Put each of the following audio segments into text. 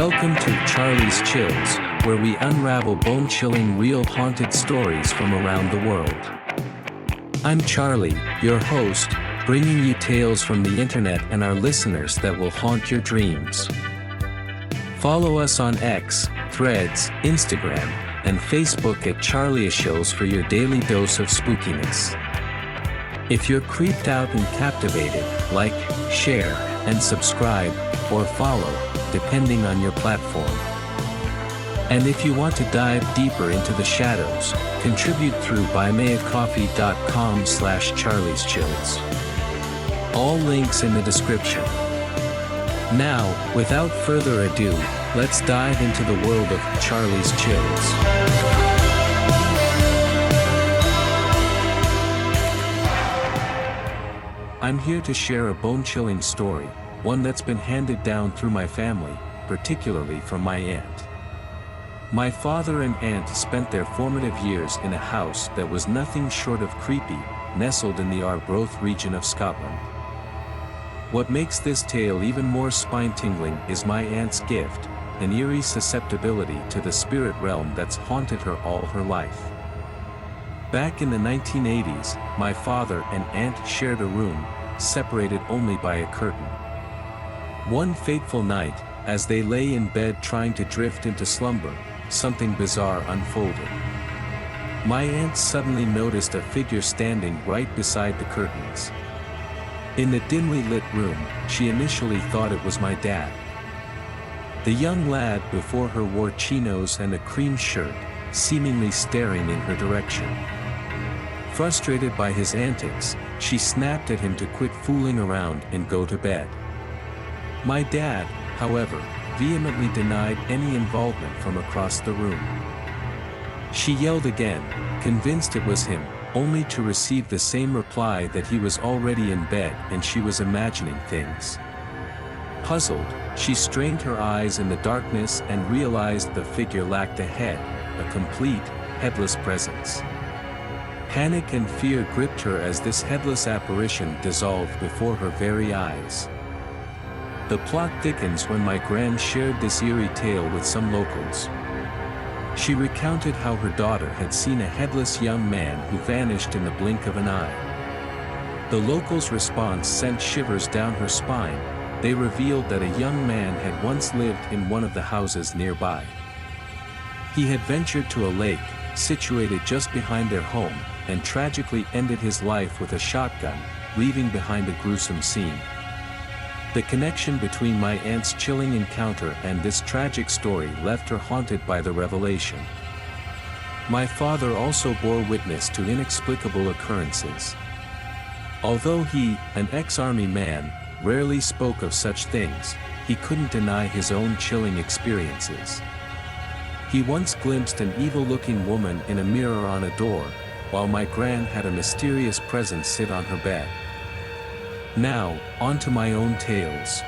Welcome to Charlie's Chills, where we unravel bone-chilling real haunted stories from around the world. I'm Charlie, your host, bringing you tales from the internet and our listeners that will haunt your dreams. Follow us on X, Threads, Instagram, and Facebook at Charlie's Chills for your daily dose of spookiness. If you're creeped out and captivated, like, share, and subscribe, or follow, depending on your platform. And if you want to dive deeper into the shadows, contribute through buymeacoffee.com/charlieschills. All links in the description. Now, without further ado, let's dive into the world of Charlie's Chills. I'm here to share a bone-chilling story, one that's been handed down through my family, particularly from my aunt. My father and aunt spent their formative years in a house that was nothing short of creepy, nestled in the Arbroath region of Scotland. What makes this tale even more spine-tingling is my aunt's gift, an eerie susceptibility to the spirit realm that's haunted her all her life. Back in the 1980s, my father and aunt shared a room, separated only by a curtain. One fateful night, as they lay in bed trying to drift into slumber, something bizarre unfolded. My aunt suddenly noticed a figure standing right beside the curtains. In the dimly lit room, she initially thought it was my dad. The young lad before her wore chinos and a cream shirt, seemingly staring in her direction. Frustrated by his antics, she snapped at him to quit fooling around and go to bed. My dad, however, vehemently denied any involvement from across the room. She yelled again, convinced it was him, only to receive the same reply that he was already in bed and she was imagining things. Puzzled, she strained her eyes in the darkness and realized the figure lacked a head, a complete, headless presence. Panic and fear gripped her as this headless apparition dissolved before her very eyes. The plot thickens when my gran shared this eerie tale with some locals. She recounted how her daughter had seen a headless young man who vanished in the blink of an eye. The locals' response sent shivers down her spine. They revealed that a young man had once lived in one of the houses nearby. He had ventured to a lake, situated just behind their home, and tragically ended his life with a shotgun, leaving behind a gruesome scene. The connection between my aunt's chilling encounter and this tragic story left her haunted by the revelation. My father also bore witness to inexplicable occurrences. Although he, an ex-army man, rarely spoke of such things, he couldn't deny his own chilling experiences. He once glimpsed an evil-looking woman in a mirror on a door, while my gran had a mysterious presence sit on her bed. Now, on to my own tales.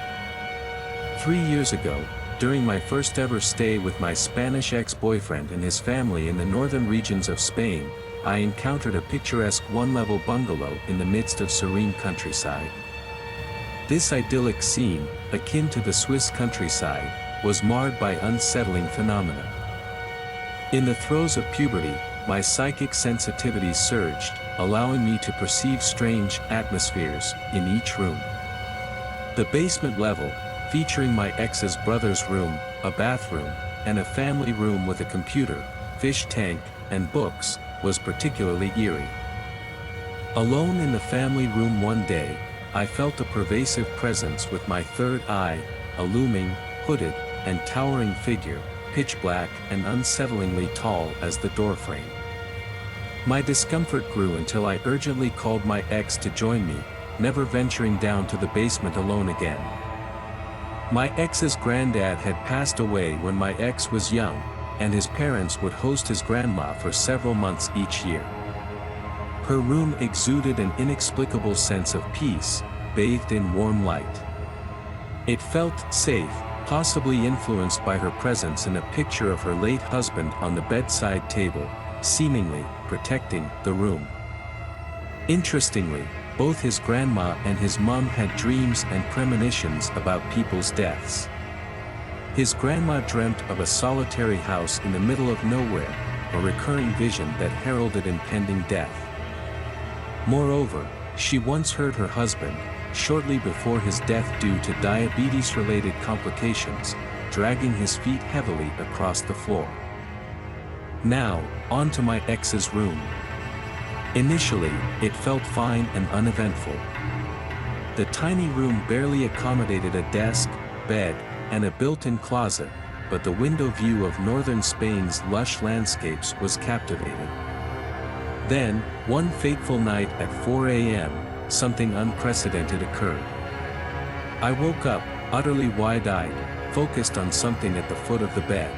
3 years ago, during my first ever stay with my Spanish ex-boyfriend and his family in the northern regions of Spain, I encountered a picturesque one-level bungalow in the midst of serene countryside. This idyllic scene, akin to the Swiss countryside, was marred by unsettling phenomena. In the throes of puberty, my psychic sensitivity surged, allowing me to perceive strange atmospheres in each room. The basement level, featuring my ex's brother's room, a bathroom, and a family room with a computer, fish tank, and books, was particularly eerie. Alone in the family room one day, I felt a pervasive presence with my third eye, a looming, hooded, and towering figure, pitch black and unsettlingly tall as the doorframe. My discomfort grew until I urgently called my ex to join me, never venturing down to the basement alone again. My ex's granddad had passed away when my ex was young, and his parents would host his grandma for several months each year. Her room exuded an inexplicable sense of peace, bathed in warm light. It felt safe, possibly influenced by her presence and a picture of her late husband on the bedside table, seemingly protecting the room. Interestingly, both his grandma and his mom had dreams and premonitions about people's deaths. His grandma dreamt of a solitary house in the middle of nowhere, a recurring vision that heralded impending death. Moreover, she once heard her husband, shortly before his death due to diabetes-related complications, dragging his feet heavily across the floor. Now, on to my ex's room. Initially, it felt fine and uneventful. The tiny room barely accommodated a desk, bed, and a built-in closet, but the window view of northern Spain's lush landscapes was captivating. Then, one fateful night at 4 a.m., something unprecedented occurred. I woke up, utterly wide-eyed, focused on something at the foot of the bed.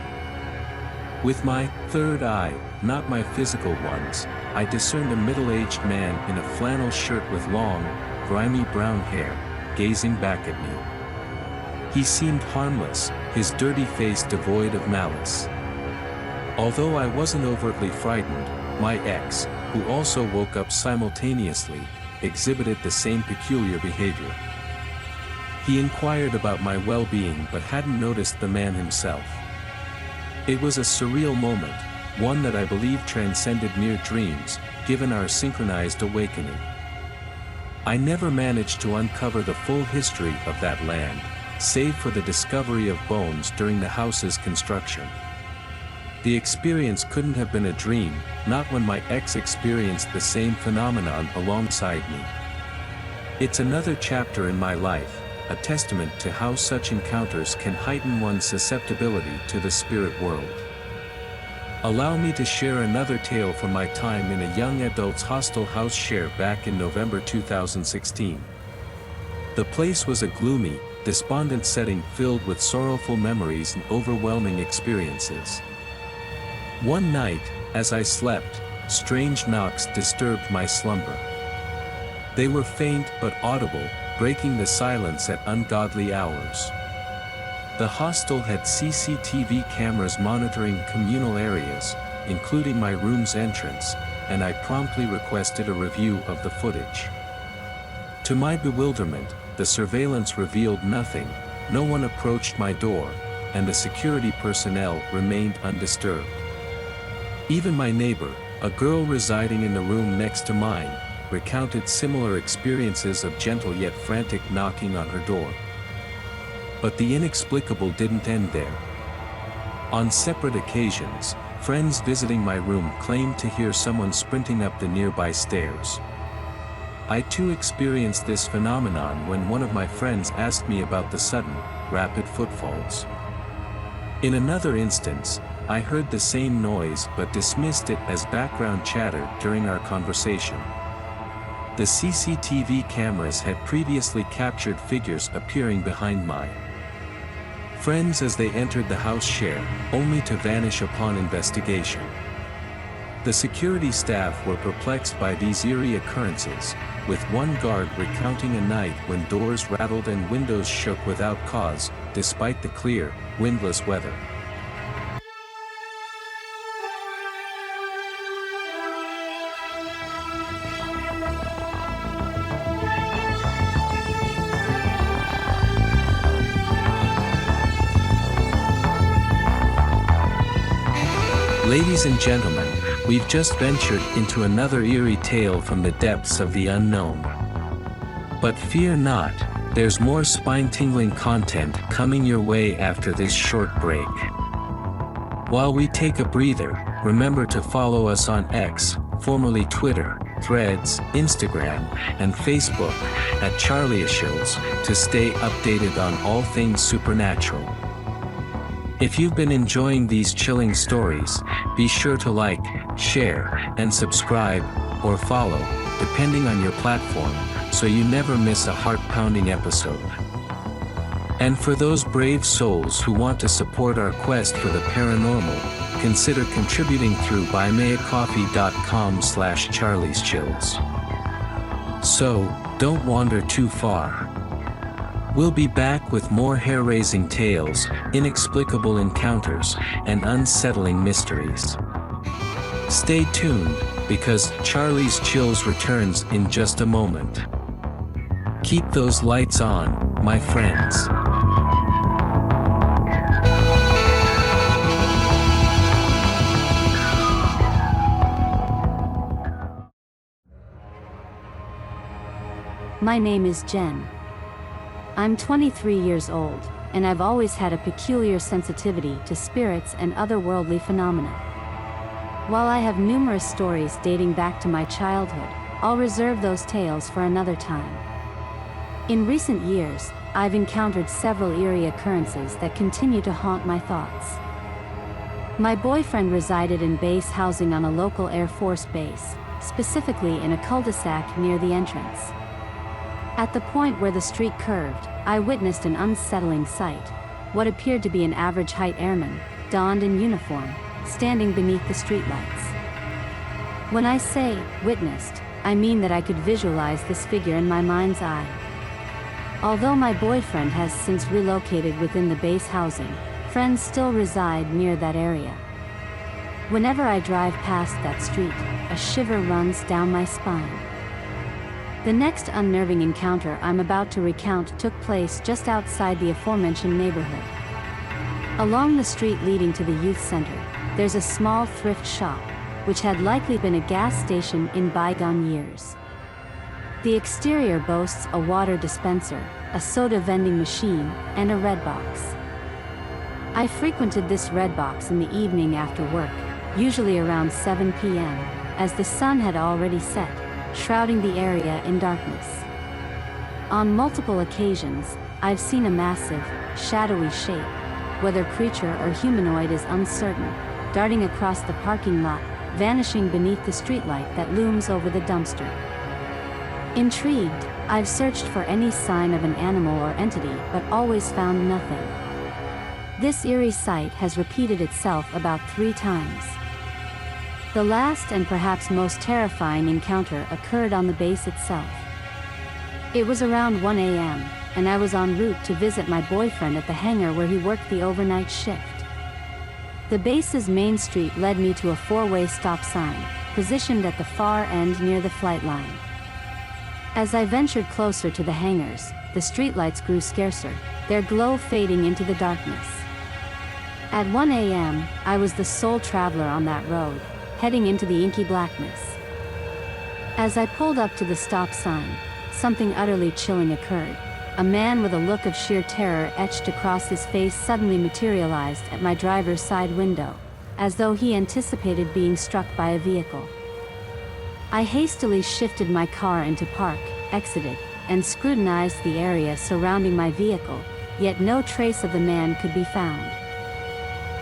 With my third eye, not my physical ones, I discerned a middle-aged man in a flannel shirt with long, grimy brown hair, gazing back at me. He seemed harmless, his dirty face devoid of malice. Although I wasn't overtly frightened, my ex, who also woke up simultaneously, exhibited the same peculiar behavior. He inquired about my well-being but hadn't noticed the man himself. It was a surreal moment, one that I believe transcended mere dreams, given our synchronized awakening. I never managed to uncover the full history of that land, save for the discovery of bones during the house's construction. The experience couldn't have been a dream, not when my ex experienced the same phenomenon alongside me. It's another chapter in my life, a testament to how such encounters can heighten one's susceptibility to the spirit world. Allow me to share another tale from my time in a young adult's hostel house share back in November 2016. The place was a gloomy, despondent setting filled with sorrowful memories and overwhelming experiences. One night, as I slept, strange knocks disturbed my slumber. They were faint but audible, breaking the silence at ungodly hours. The hostel had CCTV cameras monitoring communal areas, including my room's entrance, and I promptly requested a review of the footage. To my bewilderment, the surveillance revealed nothing, no one approached my door, and the security personnel remained undisturbed. Even my neighbor, a girl residing in the room next to mine, recounted similar experiences of gentle yet frantic knocking on her door. But the inexplicable didn't end there. On separate occasions, friends visiting my room claimed to hear someone sprinting up the nearby stairs. I too experienced this phenomenon when one of my friends asked me about the sudden, rapid footfalls. In another instance, I heard the same noise but dismissed it as background chatter during our conversation. The CCTV cameras had previously captured figures appearing behind my friends as they entered the house share, only to vanish upon investigation. The security staff were perplexed by these eerie occurrences, with one guard recounting a night when doors rattled and windows shook without cause, despite the clear, windless weather. Ladies and gentlemen, we've just ventured into another eerie tale from the depths of the unknown. But fear not, there's more spine-tingling content coming your way after this short break. While we take a breather, remember to follow us on X, formerly Twitter, Threads, Instagram, and Facebook, at Charlieshills, to stay updated on all things supernatural. If you've been enjoying these chilling stories, be sure to like, share, and subscribe, or follow, depending on your platform, so you never miss a heart-pounding episode. And for those brave souls who want to support our quest for the paranormal, consider contributing through buymeacoffee.com/charlieschills. So, don't wander too far. We'll be back with more hair-raising tales, inexplicable encounters, and unsettling mysteries. Stay tuned, because Charlie's Chills returns in just a moment. Keep those lights on, my friends. My name is Jen. I'm 23 years old, and I've always had a peculiar sensitivity to spirits and otherworldly phenomena. While I have numerous stories dating back to my childhood, I'll reserve those tales for another time. In recent years, I've encountered several eerie occurrences that continue to haunt my thoughts. My boyfriend resided in base housing on a local Air Force base, specifically in a cul-de-sac near the entrance. At the point where the street curved, I witnessed an unsettling sight: what appeared to be an average-height airman, donned in uniform, standing beneath the streetlights. When I say witnessed, I mean that I could visualize this figure in my mind's eye. Although my boyfriend has since relocated within the base housing, friends still reside near that area. Whenever I drive past that street, a shiver runs down my spine. The next unnerving encounter I'm about to recount took place just outside the aforementioned neighborhood. Along the street leading to the youth center, there's a small thrift shop, which had likely been a gas station in bygone years. The exterior boasts a water dispenser, a soda vending machine, and a Redbox. I frequented this Redbox in the evening after work, usually around 7 p.m., as the sun had already set, shrouding the area in darkness. On multiple occasions, I've seen a massive, shadowy shape, whether creature or humanoid is uncertain, darting across the parking lot, vanishing beneath the streetlight that looms over the dumpster. Intrigued, I've searched for any sign of an animal or entity but always found nothing. This eerie sight has repeated itself about 3 times. The last and perhaps most terrifying encounter occurred on the base itself. It was around 1 a.m., and I was en route to visit my boyfriend at the hangar where he worked the overnight shift. The base's main street led me to a 4-way stop sign, positioned at the far end near the flight line. As I ventured closer to the hangars, the streetlights grew scarcer, their glow fading into the darkness. At 1 a.m., I was the sole traveler on that road, heading into the inky blackness. As I pulled up to the stop sign, something utterly chilling occurred. A man with a look of sheer terror etched across his face suddenly materialized at my driver's side window, as though he anticipated being struck by a vehicle. I hastily shifted my car into park, exited, and scrutinized the area surrounding my vehicle, yet no trace of the man could be found.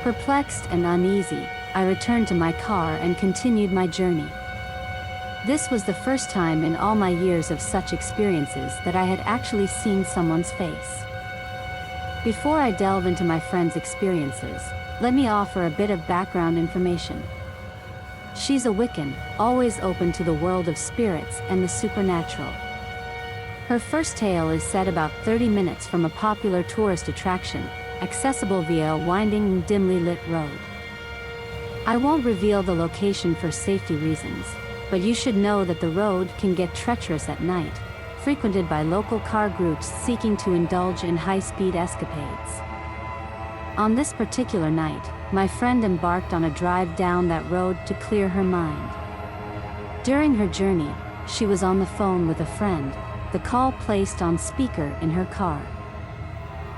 Perplexed and uneasy, I returned to my car and continued my journey. This was the first time in all my years of such experiences that I had actually seen someone's face. Before I delve into my friend's experiences, let me offer a bit of background information. She's a Wiccan, always open to the world of spirits and the supernatural. Her first tale is set about 30 minutes from a popular tourist attraction, accessible via a winding and dimly lit road. I won't reveal the location for safety reasons, but you should know that the road can get treacherous at night, frequented by local car groups seeking to indulge in high-speed escapades. On this particular night, my friend embarked on a drive down that road to clear her mind. During her journey, she was on the phone with a friend, the call placed on speaker in her car.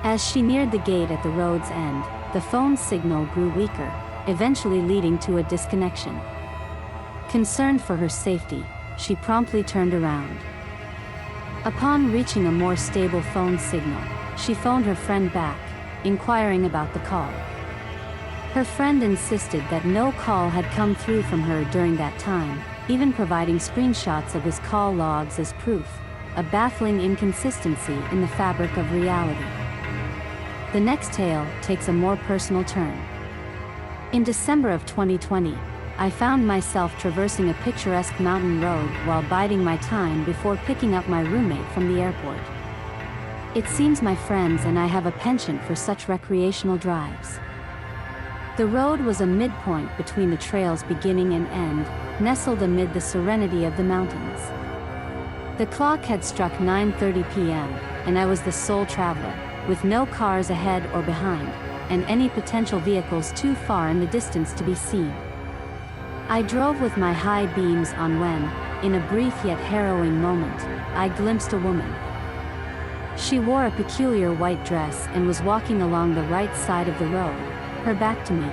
As she neared the gate at the road's end, the phone signal grew weaker, eventually leading to a disconnection. Concerned for her safety, she promptly turned around. Upon reaching a more stable phone signal, she phoned her friend back, inquiring about the call. Her friend insisted that no call had come through from her during that time, even providing screenshots of his call logs as proof, a baffling inconsistency in the fabric of reality. The next tale takes a more personal turn. In December of 2020, I found myself traversing a picturesque mountain road while biding my time before picking up my roommate from the airport. It seems my friends and I have a penchant for such recreational drives. The road was a midpoint between the trail's beginning and end, nestled amid the serenity of the mountains. The clock had struck 9:30 p.m., and I was the sole traveler, with no cars ahead or behind, and any potential vehicles too far in the distance to be seen. I drove with my high beams on when, in a brief yet harrowing moment, I glimpsed a woman. She wore a peculiar white dress and was walking along the right side of the road, her back to me.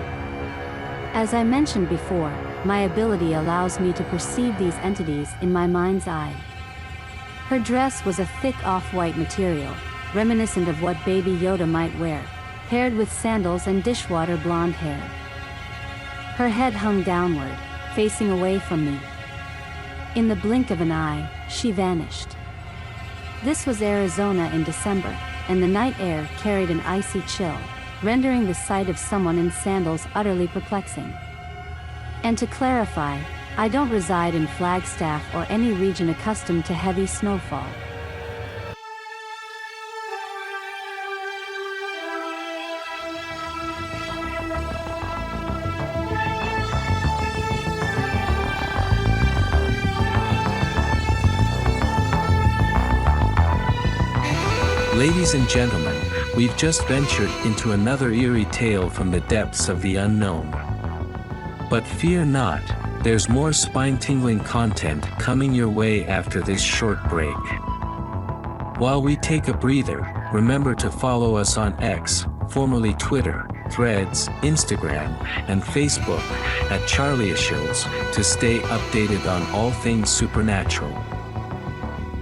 As I mentioned before, my ability allows me to perceive these entities in my mind's eye. Her dress was a thick off-white material, reminiscent of what Baby Yoda might wear, paired with sandals and dishwater blonde hair. Her head hung downward, facing away from me. In the blink of an eye, she vanished. This was Arizona in December, and the night air carried an icy chill, rendering the sight of someone in sandals utterly perplexing. And to clarify, I don't reside in Flagstaff or any region accustomed to heavy snowfall. Ladies and gentlemen, we've just ventured into another eerie tale from the depths of the unknown. But fear not, there's more spine-tingling content coming your way after this short break. While we take a breather, remember to follow us on X, formerly Twitter, Threads, Instagram, and Facebook, at charlieshills, to stay updated on all things supernatural.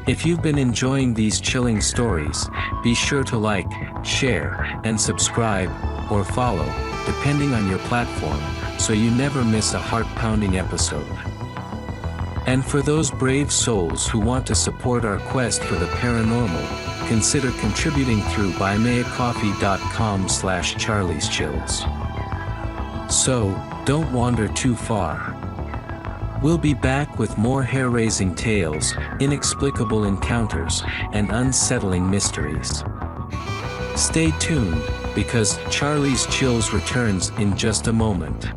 If you've been enjoying these chilling stories, be sure to like, share, and subscribe, or follow, depending on your platform, so you never miss a heart-pounding episode. And for those brave souls who want to support our quest for the paranormal, consider contributing through buymeacoffee.com/charlieschills. So, don't wander too far. We'll be back with more hair-raising tales, inexplicable encounters, and unsettling mysteries. Stay tuned, because Charlie's Chills returns in just a moment.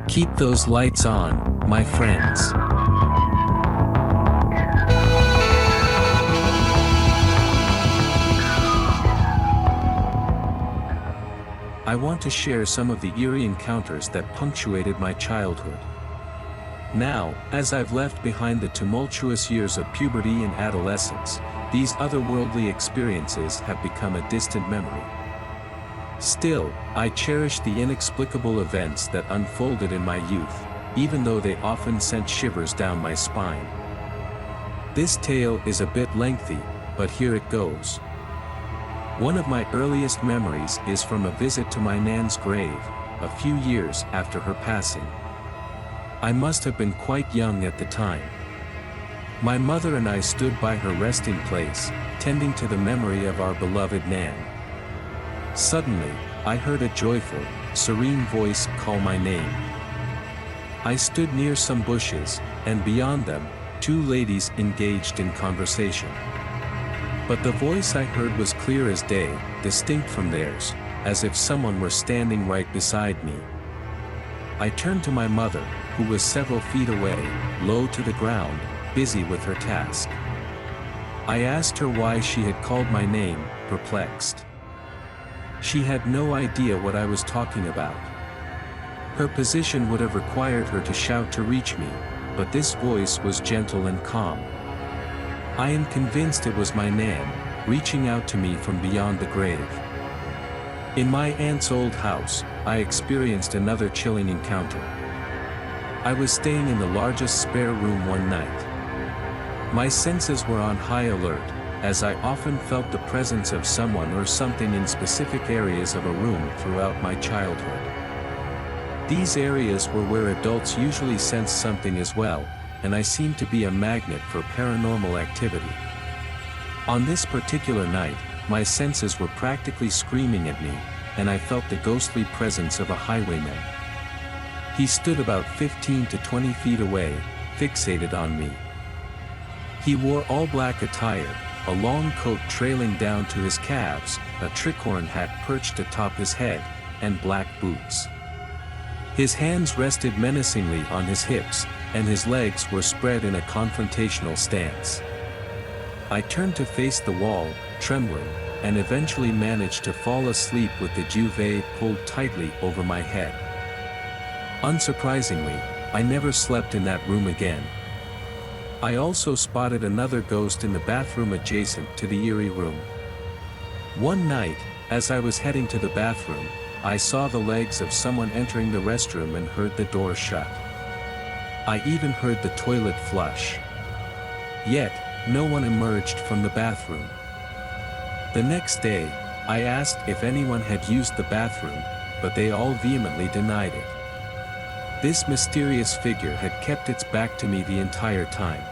Keep those lights on, my friends. I want to share some of the eerie encounters that punctuated my childhood. Now, as I've left behind the tumultuous years of puberty and adolescence, these otherworldly experiences have become a distant memory. Still, I cherish the inexplicable events that unfolded in my youth, even though they often sent shivers down my spine. This tale is a bit lengthy, but here it goes. One of my earliest memories is from a visit to my nan's grave, a few years after her passing. I must have been quite young at the time. My mother and I stood by her resting place, tending to the memory of our beloved Nan. Suddenly, I heard a joyful, serene voice call my name. I stood near some bushes, and beyond them, two ladies engaged in conversation. But the voice I heard was clear as day, distinct from theirs, as if someone were standing right beside me. I turned to my mother, who was several feet away, low to the ground, busy with her task. I asked her why she had called my name, perplexed. She had no idea what I was talking about. Her position would have required her to shout to reach me, but this voice was gentle and calm. I am convinced it was my Nan, reaching out to me from beyond the grave. In my aunt's old house, I experienced another chilling encounter. I was staying in the largest spare room one night. My senses were on high alert, as I often felt the presence of someone or something in specific areas of a room throughout my childhood. These areas were where adults usually sense something as well, and I seemed to be a magnet for paranormal activity. On this particular night, my senses were practically screaming at me, and I felt the ghostly presence of a highwayman. He stood about 15 to 20 feet away, fixated on me. He wore all black attire, a long coat trailing down to his calves, a tricorn hat perched atop his head, and black boots. His hands rested menacingly on his hips, and his legs were spread in a confrontational stance. I turned to face the wall, trembling, and eventually managed to fall asleep with the duvet pulled tightly over my head. Unsurprisingly, I never slept in that room again. I also spotted another ghost in the bathroom adjacent to the eerie room. One night, as I was heading to the bathroom, I saw the legs of someone entering the restroom and heard the door shut. I even heard the toilet flush. Yet, no one emerged from the bathroom. The next day, I asked if anyone had used the bathroom, but they all vehemently denied it. This mysterious figure had kept its back to me the entire time.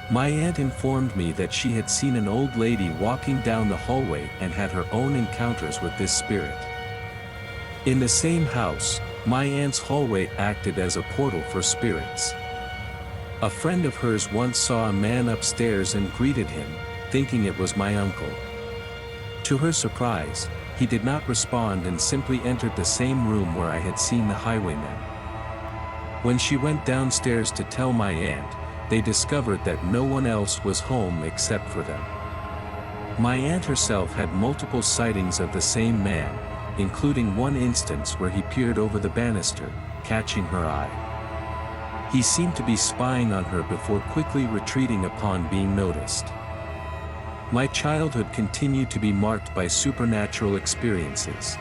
My aunt informed me that she had seen an old lady walking down the hallway and had her own encounters with this spirit. In the same house, my aunt's hallway acted as a portal for spirits. A friend of hers once saw a man upstairs and greeted him, thinking it was my uncle. To her surprise, he did not respond and simply entered the same room where I had seen the highwayman. When she went downstairs to tell my aunt, they discovered that no one else was home except for them. My aunt herself had multiple sightings of the same man, including one instance where he peered over the banister, catching her eye. He seemed to be spying on her before quickly retreating upon being noticed. My childhood continued to be marked by supernatural experiences.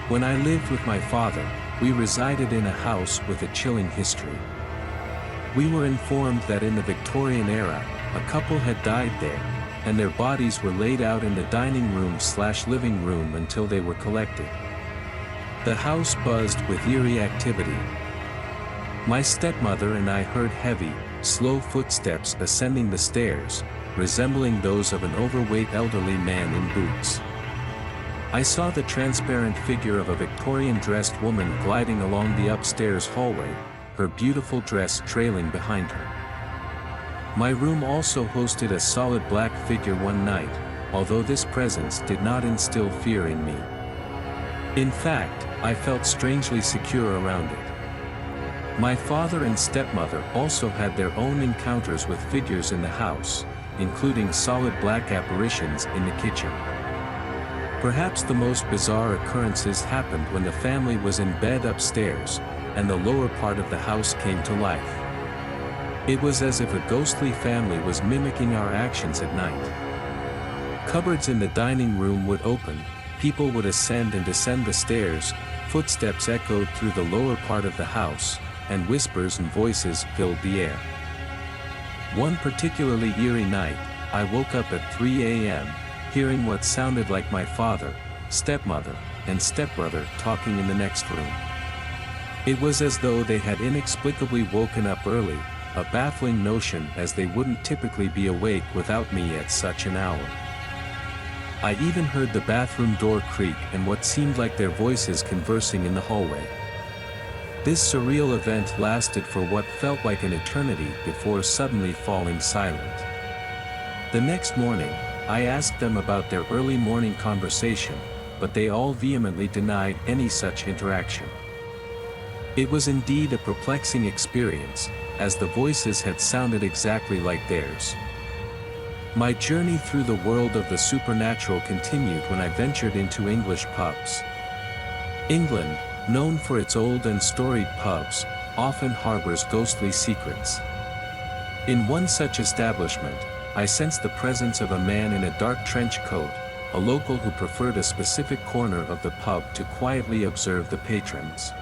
When I lived with my father, we resided in a house with a chilling history. We were informed that in the Victorian era, a couple had died there, and their bodies were laid out in the dining room/living room until they were collected. The house buzzed with eerie activity. My stepmother and I heard heavy, slow footsteps ascending the stairs, resembling those of an overweight elderly man in boots. I saw the transparent figure of a Victorian-dressed woman gliding along the upstairs hallway, her beautiful dress trailing behind her. My room also hosted a solid black figure one night, although this presence did not instill fear in me. In fact, I felt strangely secure around it. My father and stepmother also had their own encounters with figures in the house, including solid black apparitions in the kitchen. Perhaps the most bizarre occurrences happened when the family was in bed upstairs, and the lower part of the house came to life. It was as if a ghostly family was mimicking our actions at night. Cupboards in the dining room would open, people would ascend and descend the stairs, footsteps echoed through the lower part of the house, and whispers and voices filled the air. One particularly eerie night, I woke up at 3 a.m., hearing what sounded like my father, stepmother, and stepbrother talking in the next room. It was as though they had inexplicably woken up early, a baffling notion as they wouldn't typically be awake without me at such an hour. I even heard the bathroom door creak and what seemed like their voices conversing in the hallway. This surreal event lasted for what felt like an eternity before suddenly falling silent. The next morning, I asked them about their early morning conversation, but they all vehemently denied any such interaction. It was indeed a perplexing experience, as the voices had sounded exactly like theirs. My journey through the world of the supernatural continued when I ventured into English pubs. England, known for its old and storied pubs, often harbors ghostly secrets. In one such establishment, I sensed the presence of a man in a dark trench coat, a local who preferred a specific corner of the pub to quietly observe the patrons.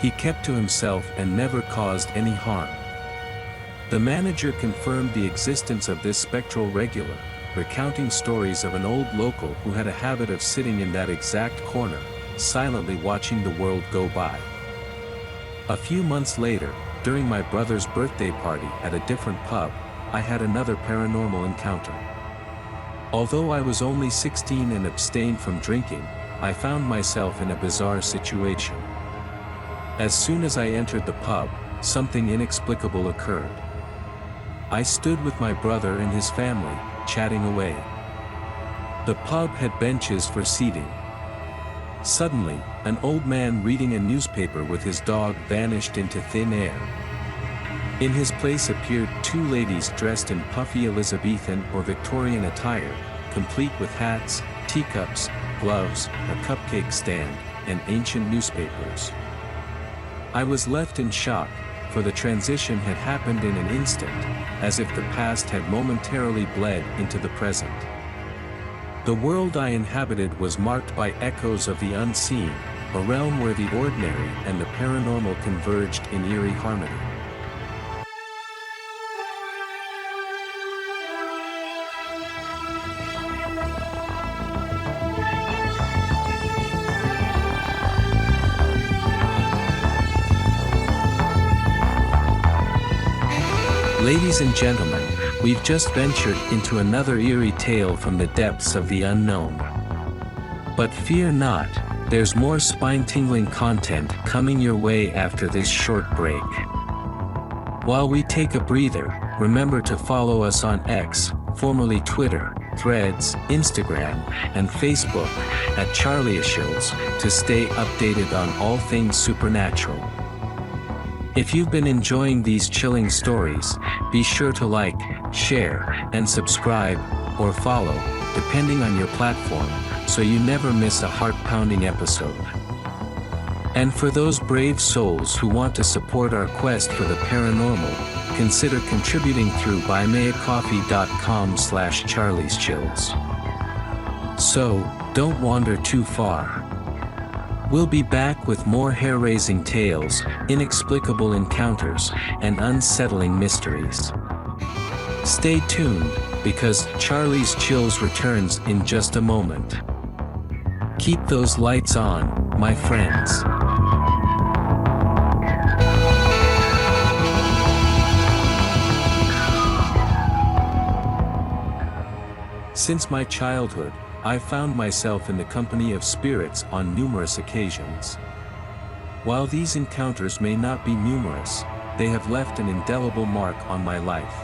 He kept to himself and never caused any harm. The manager confirmed the existence of this spectral regular, recounting stories of an old local who had a habit of sitting in that exact corner, silently watching the world go by. A few months later, during my brother's birthday party at a different pub, I had another paranormal encounter. Although I was only 16 and abstained from drinking, I found myself in a bizarre situation. As soon as I entered the pub, something inexplicable occurred. I stood with my brother and his family, chatting away. The pub had benches for seating. Suddenly, an old man reading a newspaper with his dog vanished into thin air. In his place appeared two ladies dressed in puffy Elizabethan or Victorian attire, complete with hats, teacups, gloves, a cupcake stand, and ancient newspapers. I was left in shock, for the transition had happened in an instant, as if the past had momentarily bled into the present. The world I inhabited was marked by echoes of the unseen, a realm where the ordinary and the paranormal converged in eerie harmony. Ladies and gentlemen, we've just ventured into another eerie tale from the depths of the unknown. But fear not, there's more spine-tingling content coming your way after this short break. While we take a breather, remember to follow us on X, formerly Twitter, Threads, Instagram, and Facebook, at Charlieshills, to stay updated on all things supernatural. If you've been enjoying these chilling stories, be sure to like, share, and subscribe, or follow, depending on your platform, so you never miss a heart-pounding episode. And for those brave souls who want to support our quest for the paranormal, consider contributing through buymeacoffee.com/charlieschills. So, don't wander too far. We'll be back with more hair-raising tales, inexplicable encounters, and unsettling mysteries. Stay tuned, because Charlie's Chills returns in just a moment. Keep those lights on, my friends. Since my childhood, I found myself in the company of spirits on numerous occasions. While these encounters may not be numerous, they have left an indelible mark on my life.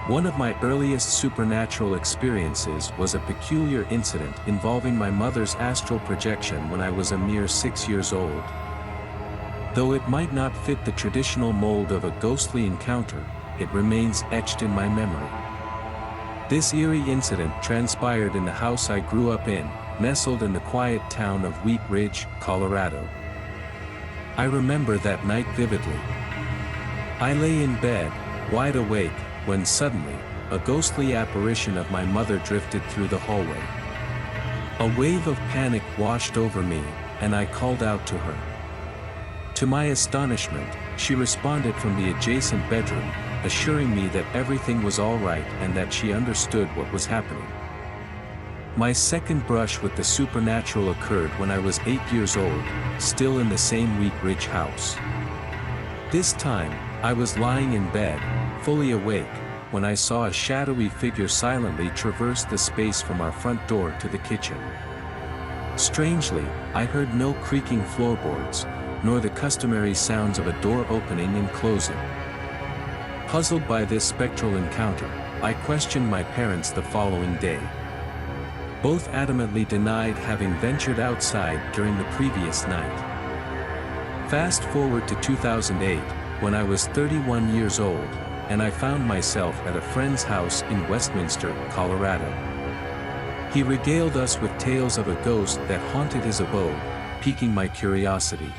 One of my earliest supernatural experiences was a peculiar incident involving my mother's astral projection when I was a mere 6 years old. Though it might not fit the traditional mold of a ghostly encounter, it remains etched in my memory. This eerie incident transpired in the house I grew up in, nestled in the quiet town of Wheat Ridge, Colorado. I remember that night vividly. I lay in bed, wide awake, when suddenly, a ghostly apparition of my mother drifted through the hallway. A wave of panic washed over me, and I called out to her. To my astonishment, she responded from the adjacent bedroom, assuring me that everything was all right and that she understood what was happening. My second brush with the supernatural occurred when I was 8 years old, still in the same Wheat Ridge house. This time, I was lying in bed, fully awake, when I saw a shadowy figure silently traverse the space from our front door to the kitchen. Strangely, I heard no creaking floorboards, nor the customary sounds of a door opening and closing. Puzzled by this spectral encounter, I questioned my parents the following day. Both adamantly denied having ventured outside during the previous night. Fast forward to 2008, when I was 31 years old, and I found myself at a friend's house in Westminster, Colorado. He regaled us with tales of a ghost that haunted his abode, piquing my curiosity.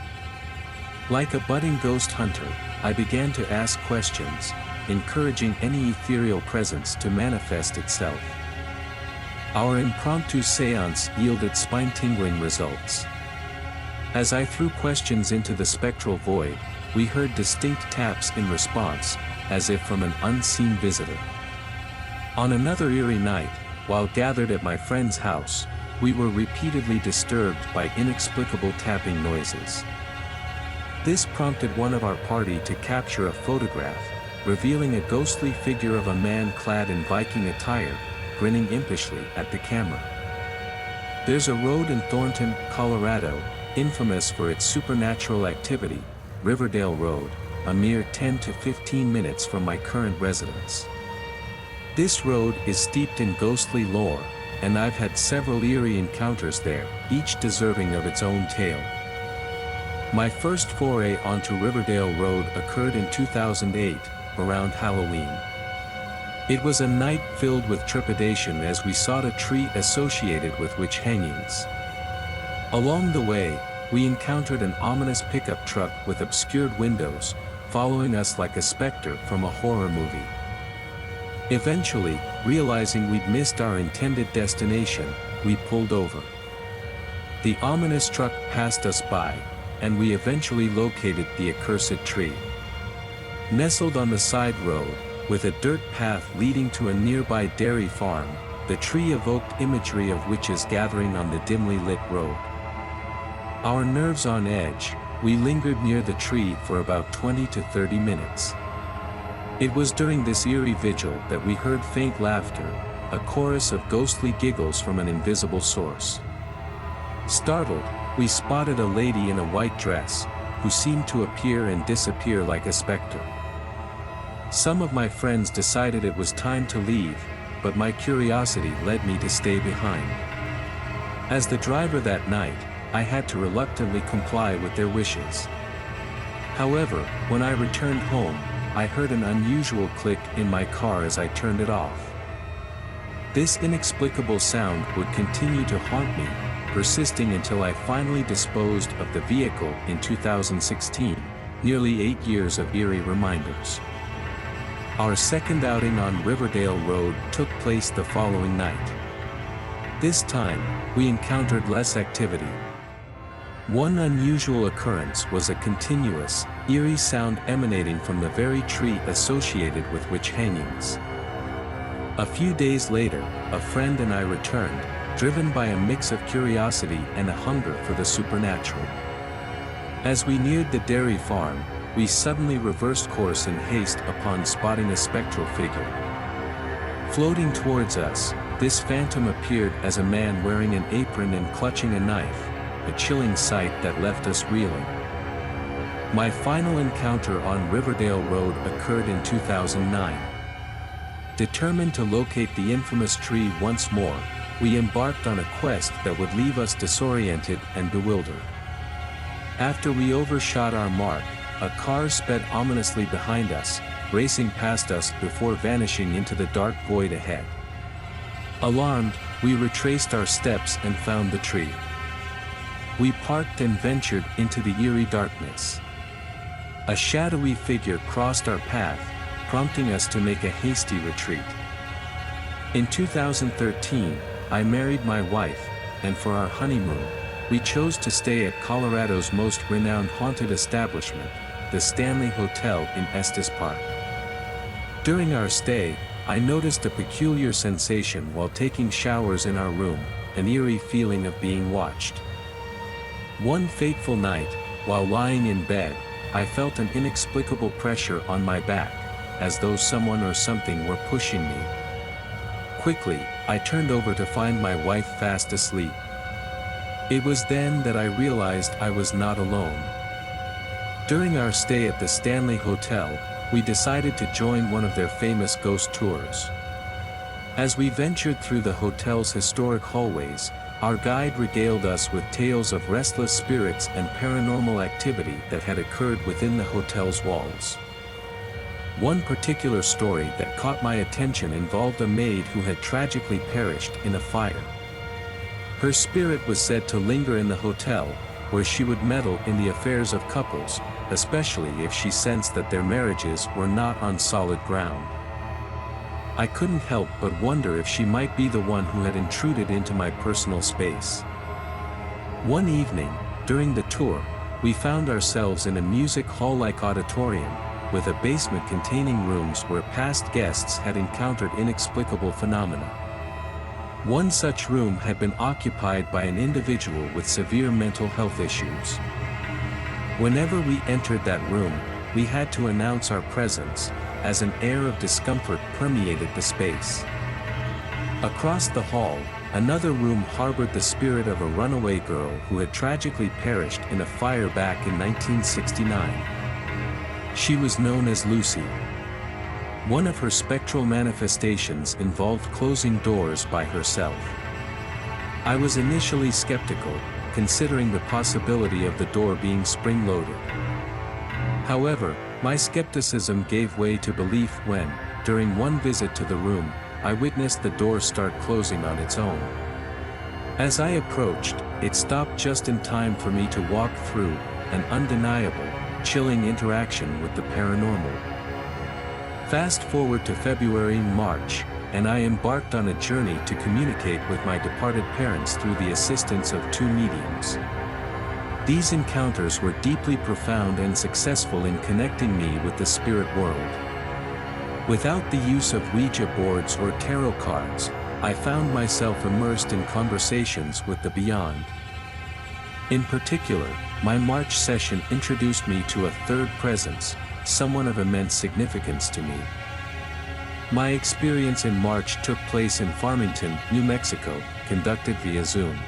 Like a budding ghost hunter, I began to ask questions, encouraging any ethereal presence to manifest itself. Our impromptu seance yielded spine-tingling results. As I threw questions into the spectral void, we heard distinct taps in response, as if from an unseen visitor. On another eerie night, while gathered at my friend's house, we were repeatedly disturbed by inexplicable tapping noises. This prompted one of our party to capture a photograph, revealing a ghostly figure of a man clad in Viking attire, grinning impishly at the camera. There's a road in Thornton, Colorado, infamous for its supernatural activity, Riverdale Road, a mere 10 to 15 minutes from my current residence. This road is steeped in ghostly lore, and I've had several eerie encounters there, each deserving of its own tale. My first foray onto Riverdale Road occurred in 2008, around Halloween. It was a night filled with trepidation as we sought a tree associated with witch hangings. Along the way, we encountered an ominous pickup truck with obscured windows, following us like a specter from a horror movie. Eventually, realizing we'd missed our intended destination, we pulled over. The ominous truck passed us by, and we eventually located the accursed tree. Nestled on the side road, with a dirt path leading to a nearby dairy farm, the tree evoked imagery of witches gathering on the dimly lit road. Our nerves on edge, we lingered near the tree for about 20 to 30 minutes. It was during this eerie vigil that we heard faint laughter, a chorus of ghostly giggles from an invisible source. Startled, we spotted a lady in a white dress, who seemed to appear and disappear like a specter. Some of my friends decided it was time to leave, but my curiosity led me to stay behind. As the driver that night, I had to reluctantly comply with their wishes. However, when I returned home, I heard an unusual click in my car as I turned it off. This inexplicable sound would continue to haunt me, persisting until I finally disposed of the vehicle in 2016, nearly 8 years of eerie reminders. Our second outing on Riverdale Road took place the following night. This time, we encountered less activity. One unusual occurrence was a continuous, eerie sound emanating from the very tree associated with witch hangings. A few days later, a friend and I returned, driven by a mix of curiosity and a hunger for the supernatural. As we neared the dairy farm, we suddenly reversed course in haste upon spotting a spectral figure. Floating towards us, this phantom appeared as a man wearing an apron and clutching a knife, a chilling sight that left us reeling. My final encounter on Riverdale Road occurred in 2009. Determined to locate the infamous tree once more, we embarked on a quest that would leave us disoriented and bewildered. After we overshot our mark, a car sped ominously behind us, racing past us before vanishing into the dark void ahead. Alarmed, we retraced our steps and found the tree. We parked and ventured into the eerie darkness. A shadowy figure crossed our path, prompting us to make a hasty retreat. In 2013, I married my wife, and for our honeymoon, we chose to stay at Colorado's most renowned haunted establishment, the Stanley Hotel in Estes Park. During our stay, I noticed a peculiar sensation while taking showers in our room, an eerie feeling of being watched. One fateful night, while lying in bed, I felt an inexplicable pressure on my back, as though someone or something were pushing me. Quickly, I turned over to find my wife fast asleep. It was then that I realized I was not alone. During our stay at the Stanley Hotel, we decided to join one of their famous ghost tours. As we ventured through the hotel's historic hallways, our guide regaled us with tales of restless spirits and paranormal activity that had occurred within the hotel's walls. One particular story that caught my attention involved a maid who had tragically perished in a fire. Her spirit was said to linger in the hotel, where she would meddle in the affairs of couples, especially if she sensed that their marriages were not on solid ground. I couldn't help but wonder if she might be the one who had intruded into my personal space. One evening, during the tour, we found ourselves in a music hall-like auditorium, with a basement containing rooms where past guests had encountered inexplicable phenomena. One such room had been occupied by an individual with severe mental health issues. Whenever we entered that room, we had to announce our presence, as an air of discomfort permeated the space. Across the hall, another room harbored the spirit of a runaway girl who had tragically perished in a fire back in 1969. She was known as Lucy. One of her spectral manifestations involved closing doors by herself. I was initially skeptical, considering the possibility of the door being spring-loaded. However, my skepticism gave way to belief when, during one visit to the room, I witnessed the door start closing on its own. As I approached, it stopped just in time for me to walk through, an undeniable, chilling interaction with the paranormal. Fast forward to February and March, and I embarked on a journey to communicate with my departed parents through the assistance of two mediums. These encounters were deeply profound and successful in connecting me with the spirit world. Without the use of Ouija boards or tarot cards, I found myself immersed in conversations with the beyond. In particular, my March session introduced me to a third presence, someone of immense significance to me. My experience in March took place in Farmington, New Mexico, conducted via Zoom.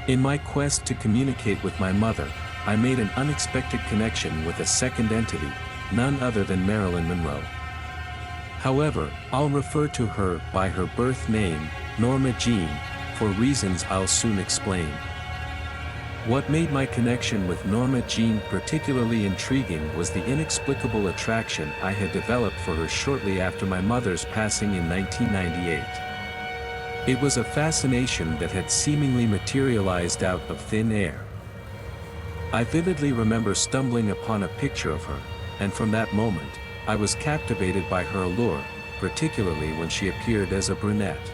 In my quest to communicate with my mother, I made an unexpected connection with a second entity, none other than Marilyn Monroe. However, I'll refer to her by her birth name, Norma Jean, for reasons I'll soon explain. What made my connection with Norma Jean particularly intriguing was the inexplicable attraction I had developed for her shortly after my mother's passing in 1998. It was a fascination that had seemingly materialized out of thin air. I vividly remember stumbling upon a picture of her, and from that moment, I was captivated by her allure, particularly when she appeared as a brunette.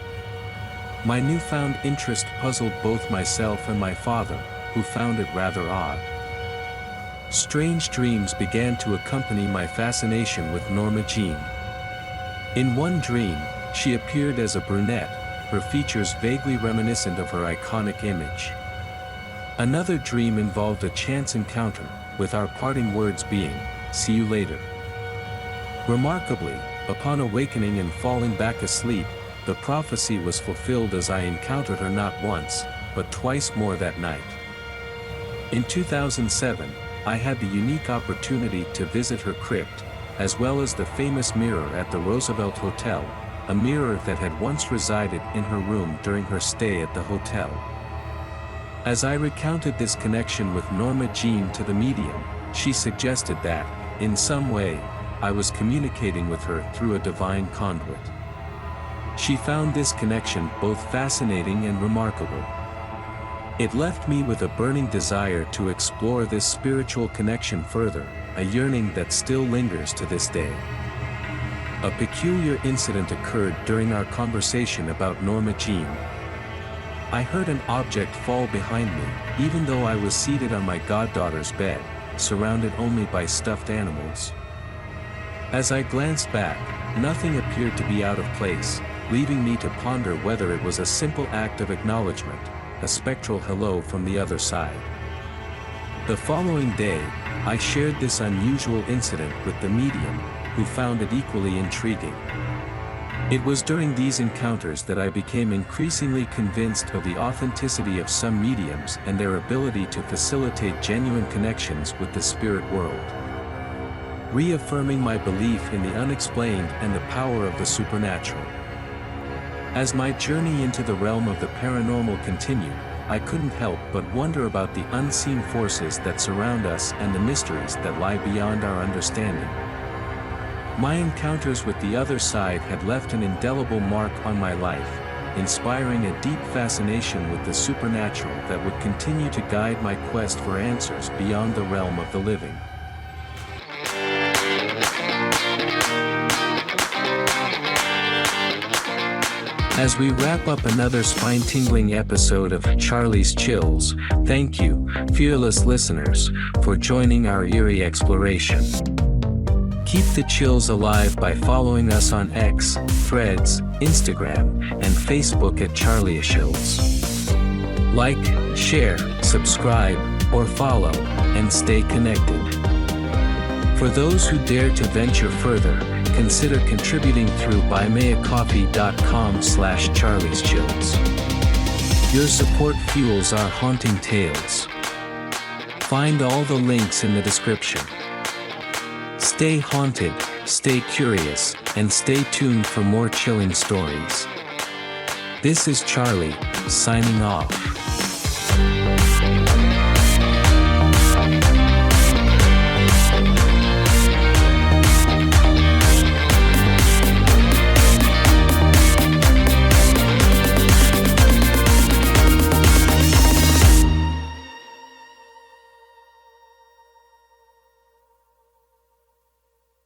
My newfound interest puzzled both myself and my father, who found it rather odd. Strange dreams began to accompany my fascination with Norma Jean. In one dream, she appeared as a brunette, her features vaguely reminiscent of her iconic image. Another dream involved a chance encounter, with our parting words being, "See you later." Remarkably, upon awakening and falling back asleep, the prophecy was fulfilled as I encountered her not once, but twice more that night. In 2007, I had the unique opportunity to visit her crypt, as well as the famous mirror at the Roosevelt Hotel, a mirror that had once resided in her room during her stay at the hotel. As I recounted this connection with Norma Jean to the medium, she suggested that, in some way, I was communicating with her through a divine conduit. She found this connection both fascinating and remarkable. It left me with a burning desire to explore this spiritual connection further, a yearning that still lingers to this day. A peculiar incident occurred during our conversation about Norma Jean. I heard an object fall behind me, even though I was seated on my goddaughter's bed, surrounded only by stuffed animals. As I glanced back, nothing appeared to be out of place, leaving me to ponder whether it was a simple act of acknowledgement, a spectral hello from the other side. The following day, I shared this unusual incident with the medium, who found it equally intriguing. It was during these encounters that I became increasingly convinced of the authenticity of some mediums and their ability to facilitate genuine connections with the spirit world, reaffirming my belief in the unexplained and the power of the supernatural. As my journey into the realm of the paranormal continued, I couldn't help but wonder about the unseen forces that surround us and the mysteries that lie beyond our understanding. My encounters with the other side had left an indelible mark on my life, inspiring a deep fascination with the supernatural that would continue to guide my quest for answers beyond the realm of the living. As we wrap up another spine-tingling episode of Charlie's Chills, thank you, fearless listeners, for joining our eerie exploration. Keep the chills alive by following us on X, Threads, Instagram, and Facebook at Charlie Chills. Like, share, subscribe, or follow, and stay connected. For those who dare to venture further, consider contributing through buymeacoffee.com/charlieschills. Your support fuels our haunting tales. Find all the links in the description. Stay haunted, stay curious, and stay tuned for more chilling stories. This is Charlie, signing off.